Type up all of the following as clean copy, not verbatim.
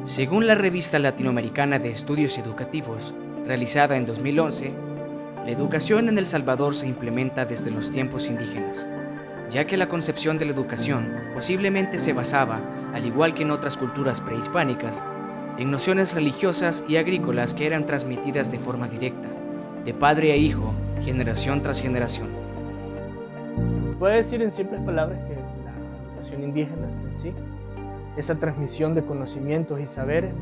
Según la revista latinoamericana de estudios educativos, realizada en 2011, la educación en El Salvador se implementa desde los tiempos indígenas, ya que la concepción de la educación posiblemente se basaba, al igual que en otras culturas prehispánicas, en nociones religiosas y agrícolas que eran transmitidas de forma directa, de padre a hijo, generación tras generación. Puede decir en simples palabras que la educación indígena en sí, esa transmisión de conocimientos y saberes,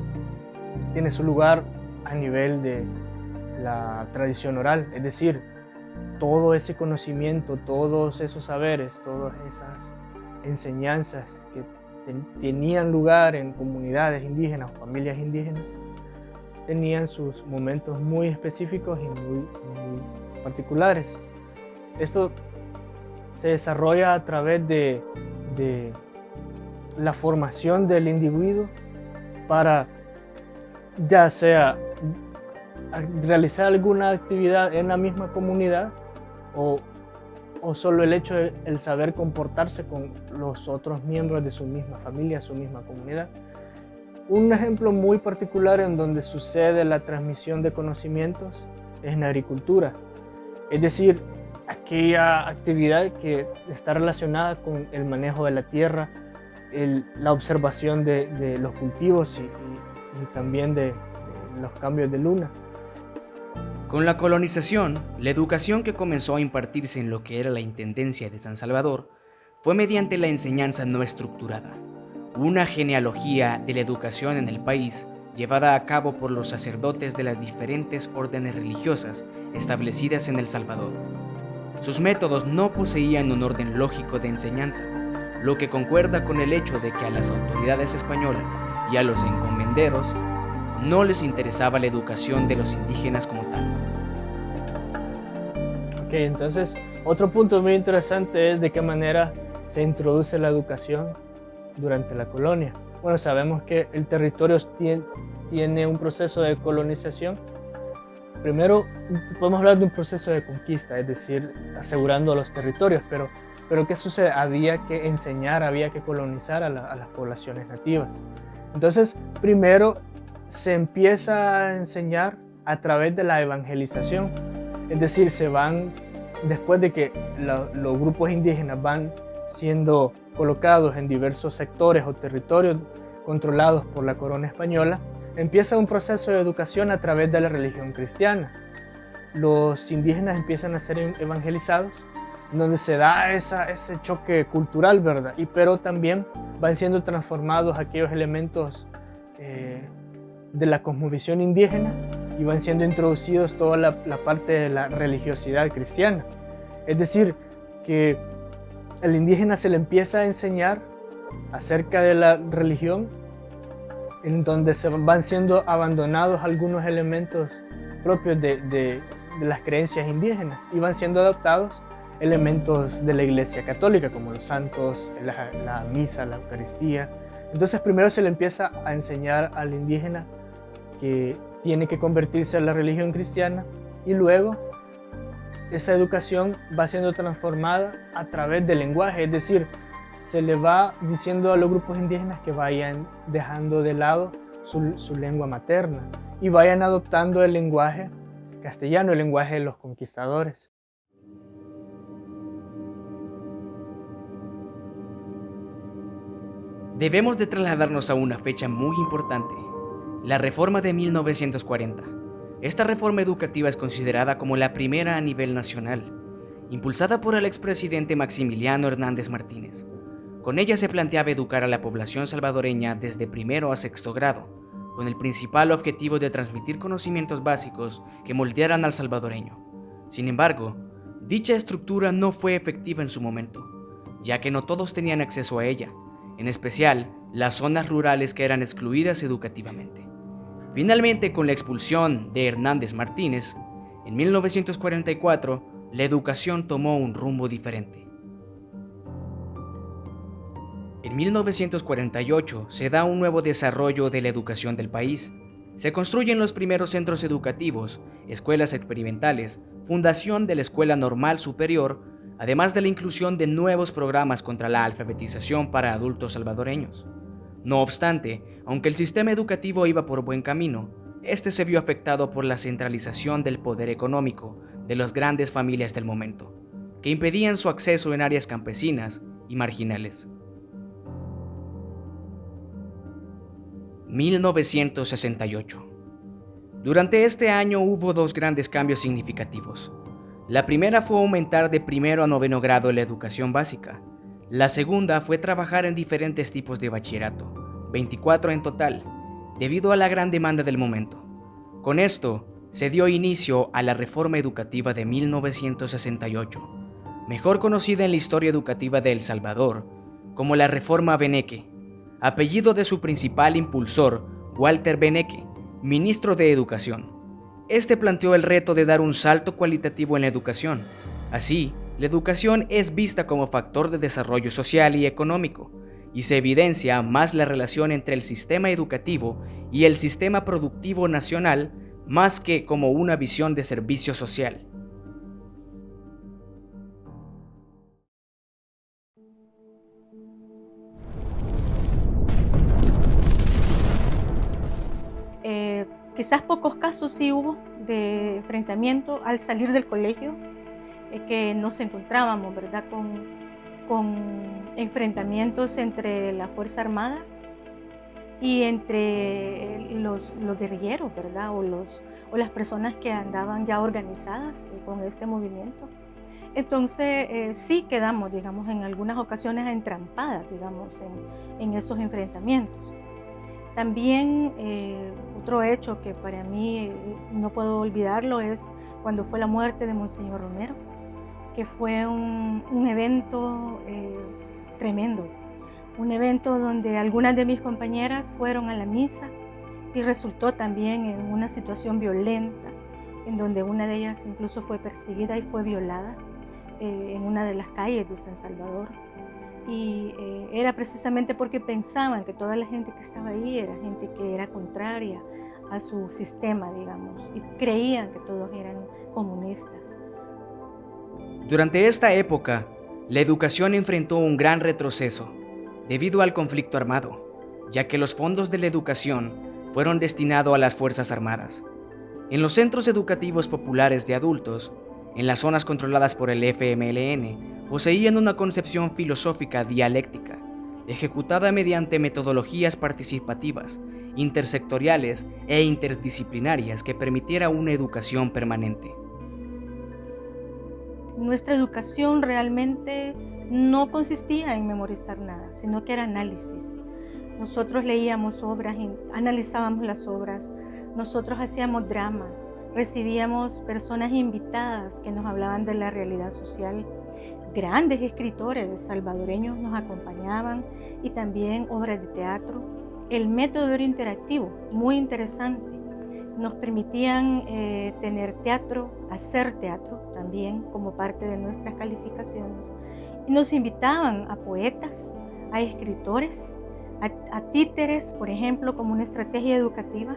tiene su lugar a nivel de la tradición oral, es decir, todo ese conocimiento, todos esos saberes, todas esas enseñanzas que tenían lugar en comunidades indígenas o familias indígenas, tenían sus momentos muy específicos y muy particulares. Esto se desarrolla a través de la formación del individuo para ya sea realizar alguna actividad en la misma comunidad o solo el hecho de el saber comportarse con los otros miembros de su misma familia, su misma comunidad. Un ejemplo muy particular en donde sucede la transmisión de conocimientos es en la agricultura, es decir, aquella actividad que está relacionada con el manejo de la tierra, la observación de los cultivos y también de los cambios de luna. Con la colonización, la educación que comenzó a impartirse en lo que era la Intendencia de San Salvador fue mediante la enseñanza no estructurada, una genealogía de la educación en el país llevada a cabo por los sacerdotes de las diferentes órdenes religiosas establecidas en El Salvador. Sus métodos no poseían un orden lógico de enseñanza, lo que concuerda con el hecho de que a las autoridades españolas y a los encomenderos no les interesaba la educación de los indígenas como tal. Ok, entonces otro punto muy interesante es de qué manera se introduce la educación durante la colonia. Bueno, sabemos que el territorio tiene un proceso de colonización. Primero podemos hablar de un proceso de conquista, es decir, asegurando los territorios, pero ¿qué sucede? Había que enseñar, había que colonizar a las poblaciones nativas. Entonces, primero se empieza a enseñar a través de la evangelización, es decir, después de que los grupos indígenas van siendo colocados en diversos sectores o territorios controlados por la corona española, empieza un proceso de educación a través de la religión cristiana. Los indígenas empiezan a ser evangelizados, donde se da ese choque cultural, ¿verdad? Pero también van siendo transformados aquellos elementos de la cosmovisión indígena y van siendo introducidos toda la parte de la religiosidad cristiana. Es decir, que al indígena se le empieza a enseñar acerca de la religión, en donde se van siendo abandonados algunos elementos propios de las creencias indígenas y van siendo adoptados elementos de la Iglesia Católica, como los santos, la misa, la Eucaristía. Entonces primero se le empieza a enseñar al indígena que tiene que convertirse a la religión cristiana y luego esa educación va siendo transformada a través del lenguaje, es decir, se le va diciendo a los grupos indígenas que vayan dejando de lado su lengua materna y vayan adoptando el lenguaje castellano, el lenguaje de los conquistadores. Debemos de trasladarnos a una fecha muy importante, la Reforma de 1940. Esta reforma educativa es considerada como la primera a nivel nacional, impulsada por el expresidente Maximiliano Hernández Martínez. Con ella se planteaba educar a la población salvadoreña desde primero a sexto grado, con el principal objetivo de transmitir conocimientos básicos que moldearan al salvadoreño. Sin embargo, dicha estructura no fue efectiva en su momento, ya que no todos tenían acceso a ella, en especial las zonas rurales que eran excluidas educativamente. Finalmente, con la expulsión de Hernández Martínez, en 1944, la educación tomó un rumbo diferente. En 1948 se da un nuevo desarrollo de la educación del país. Se construyen los primeros centros educativos, escuelas experimentales, fundación de la Escuela Normal Superior, además de la inclusión de nuevos programas contra la alfabetización para adultos salvadoreños. No obstante, aunque el sistema educativo iba por buen camino, este se vio afectado por la centralización del poder económico de las grandes familias del momento, que impedían su acceso en áreas campesinas y marginales. 1968. Durante este año hubo dos grandes cambios significativos. La primera fue aumentar de primero a noveno grado la educación básica. La segunda fue trabajar en diferentes tipos de bachillerato, 24 en total, debido a la gran demanda del momento. Con esto, se dio inicio a la Reforma Educativa de 1968, mejor conocida en la historia educativa de El Salvador como la Reforma Beneque, apellido de su principal impulsor, Walter Beneque, ministro de Educación. Este planteó el reto de dar un salto cualitativo en la educación. Así, la educación es vista como factor de desarrollo social y económico, y se evidencia más la relación entre el sistema educativo y el sistema productivo nacional, más que como una visión de servicio social. Quizás pocos casos sí hubo de enfrentamiento al salir del colegio, que nos encontrábamos, ¿verdad?, con enfrentamientos entre la Fuerza Armada y entre los guerrilleros, ¿verdad?, o las personas que andaban ya organizadas con este movimiento. Entonces sí quedamos, digamos, en algunas ocasiones entrampadas, digamos, en esos enfrentamientos. También otro hecho que para mí no puedo olvidarlo es cuando fue la muerte de Monseñor Romero, que fue un evento tremendo, un evento donde algunas de mis compañeras fueron a la misa y resultó también en una situación violenta, en donde una de ellas incluso fue perseguida y fue violada en una de las calles de San Salvador. Y era precisamente porque pensaban que toda la gente que estaba ahí era gente que era contraria a su sistema, digamos, y creían que todos eran comunistas. Durante esta época, la educación enfrentó un gran retroceso debido al conflicto armado, ya que los fondos de la educación fueron destinados a las Fuerzas Armadas. En los centros educativos populares de adultos, en las zonas controladas por el FMLN, poseían una concepción filosófica dialéctica, ejecutada mediante metodologías participativas, intersectoriales e interdisciplinarias que permitiera una educación permanente. Nuestra educación realmente no consistía en memorizar nada, sino que era análisis. Nosotros leíamos obras, analizábamos las obras, nosotros hacíamos dramas, recibíamos personas invitadas que nos hablaban de la realidad social. Grandes escritores salvadoreños nos acompañaban y también obras de teatro. El método era interactivo, muy interesante. Nos permitían tener teatro, hacer teatro también como parte de nuestras calificaciones. Y nos invitaban a poetas, a escritores, a títeres, por ejemplo, como una estrategia educativa.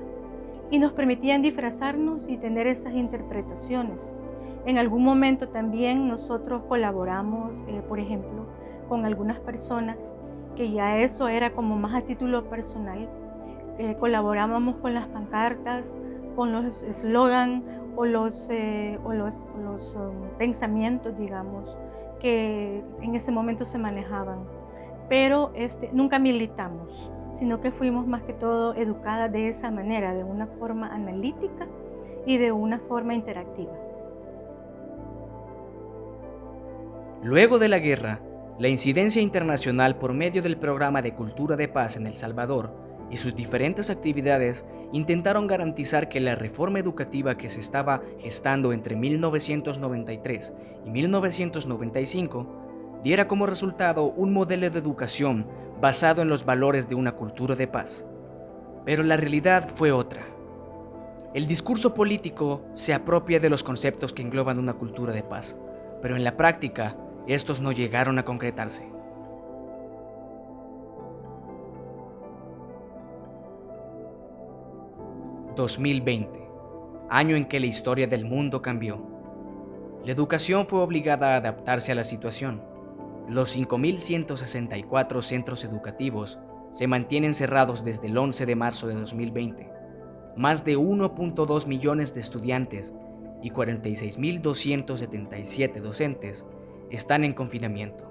Y nos permitían disfrazarnos y tener esas interpretaciones. En algún momento también nosotros colaboramos, por ejemplo, con algunas personas que ya eso era como más a título personal. Colaborábamos con las pancartas, con los eslogan o los pensamientos, digamos, que en ese momento se manejaban. Pero nunca militamos, sino que fuimos más que todo educadas de esa manera, de una forma analítica y de una forma interactiva. Luego de la guerra, la incidencia internacional por medio del Programa de Cultura de Paz en El Salvador y sus diferentes actividades intentaron garantizar que la reforma educativa que se estaba gestando entre 1993 y 1995 diera como resultado un modelo de educación basado en los valores de una cultura de paz. Pero la realidad fue otra. El discurso político se apropia de los conceptos que engloban una cultura de paz, pero en la práctica, estos no llegaron a concretarse. ...2020... año en que la historia del mundo cambió. La educación fue obligada a adaptarse a la situación. Los 5.164 centros educativos se mantienen cerrados desde el 11 de marzo de 2020. Más de 1.2 millones de estudiantes y 46.277 docentes están en confinamiento.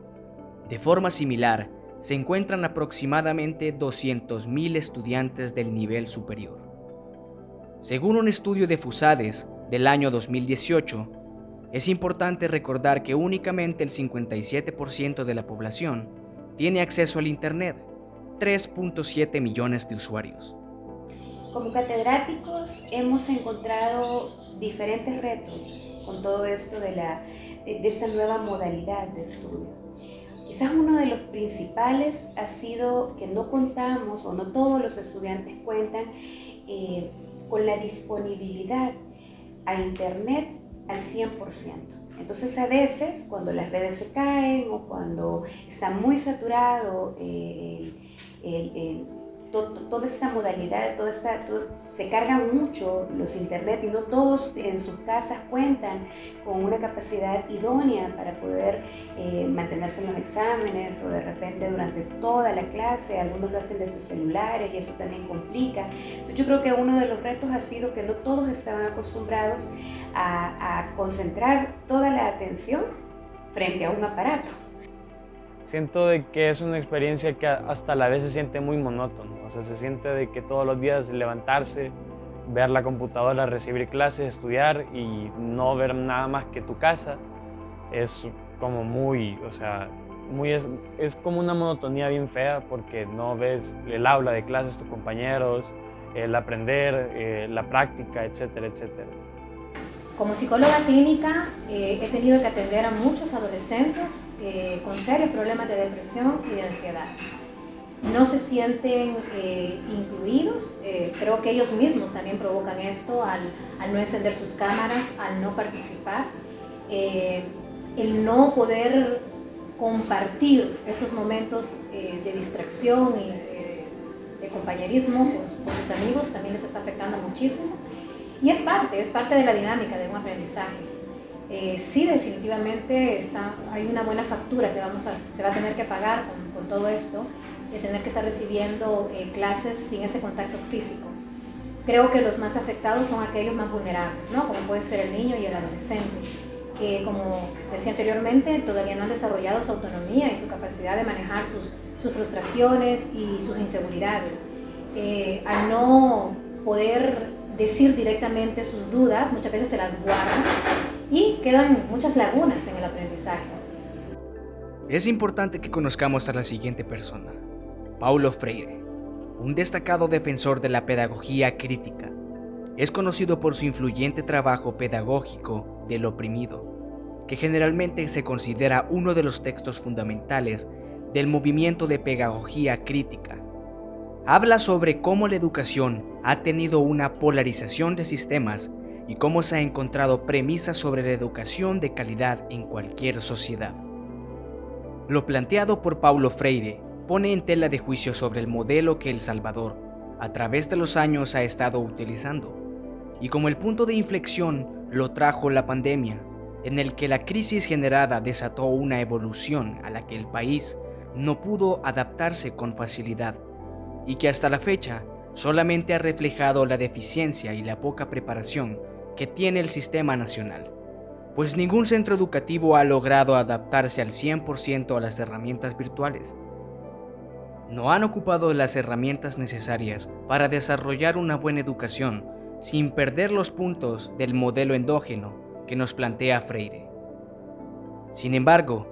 De forma similar, se encuentran aproximadamente 200.000 estudiantes del nivel superior. Según un estudio de FUSADES del año 2018, es importante recordar que únicamente el 57% de la población tiene acceso al Internet, 3.7 millones de usuarios. Como catedráticos hemos encontrado diferentes retos con todo esto de esta nueva modalidad de estudio. Quizás uno de los principales ha sido que no contamos, o no todos los estudiantes cuentan con la disponibilidad a Internet al 100%. Entonces a veces cuando las redes se caen o cuando está muy saturado toda esta modalidad, se cargan mucho los internet y no todos en sus casas cuentan con una capacidad idónea para poder mantenerse en los exámenes, o de repente durante toda la clase, algunos lo hacen desde celulares y eso también complica. Entonces yo creo que uno de los retos ha sido que no todos estaban acostumbrados a concentrar toda la atención frente a un aparato. Siento de que es una experiencia que hasta a la vez se siente muy monótono. O sea, se siente de que todos los días levantarse, ver la computadora, recibir clases, estudiar y no ver nada más que tu casa es como es como una monotonía bien fea, porque no ves el aula de clases, tus compañeros, el aprender, la práctica, etcétera, etcétera. Como psicóloga clínica he tenido que atender a muchos adolescentes con serios problemas de depresión y de ansiedad. No se sienten incluidos, creo que ellos mismos también provocan esto al no encender sus cámaras, al no participar, el no poder compartir esos momentos de distracción y de compañerismo con sus amigos también les está afectando muchísimo. Y es parte de la dinámica de un aprendizaje. Sí, definitivamente hay una buena factura que se va a tener que pagar con todo esto, de tener que estar recibiendo clases sin ese contacto físico. Creo que los más afectados son aquellos más vulnerables, ¿no? Como puede ser el niño y el adolescente, que como decía anteriormente, todavía no han desarrollado su autonomía y su capacidad de manejar sus frustraciones y sus inseguridades. Al no poder decir directamente sus dudas, muchas veces se las guardan y quedan muchas lagunas en el aprendizaje. Es importante que conozcamos a la siguiente persona, Paulo Freire, un destacado defensor de la pedagogía crítica. Es conocido por su influyente trabajo pedagógico del oprimido, que generalmente se considera uno de los textos fundamentales del movimiento de pedagogía crítica. Habla sobre cómo la educación ha tenido una polarización de sistemas y cómo se ha encontrado premisas sobre la educación de calidad en cualquier sociedad. Lo planteado por Paulo Freire pone en tela de juicio sobre el modelo que El Salvador, a través de los años, ha estado utilizando, y como el punto de inflexión lo trajo la pandemia, en el que la crisis generada desató una evolución a la que el país no pudo adaptarse con facilidad, y que hasta la fecha solamente ha reflejado la deficiencia y la poca preparación que tiene el sistema nacional, pues ningún centro educativo ha logrado adaptarse al 100% a las herramientas virtuales. No han ocupado las herramientas necesarias para desarrollar una buena educación sin perder los puntos del modelo endógeno que nos plantea Freire. Sin embargo,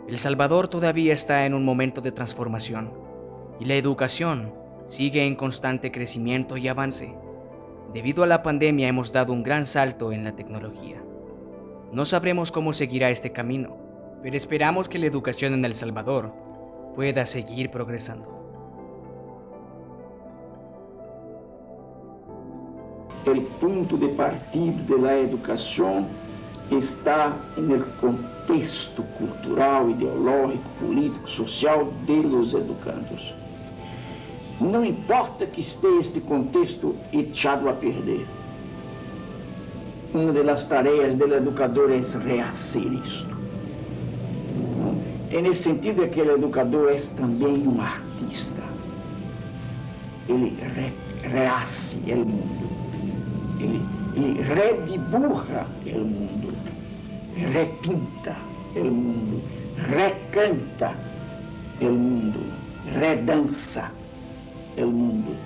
El Salvador todavía está en un momento de transformación y la educación sigue en constante crecimiento y avance. Debido a la pandemia hemos dado un gran salto en la tecnología. No sabremos cómo seguirá este camino, pero esperamos que la educación en El Salvador pueda seguir progresando. El punto de partida de la educación está en el contexto cultural, ideológico, político, social de los educandos. Não importa que esteja este contexto echado a perder. uma das tarefas do educador é rehacer isto. E nesse sentido é que o educador é também um artista. Ele rehace o mundo, ele redibuja o mundo, repinta o mundo, recanta o mundo, redança o mundo.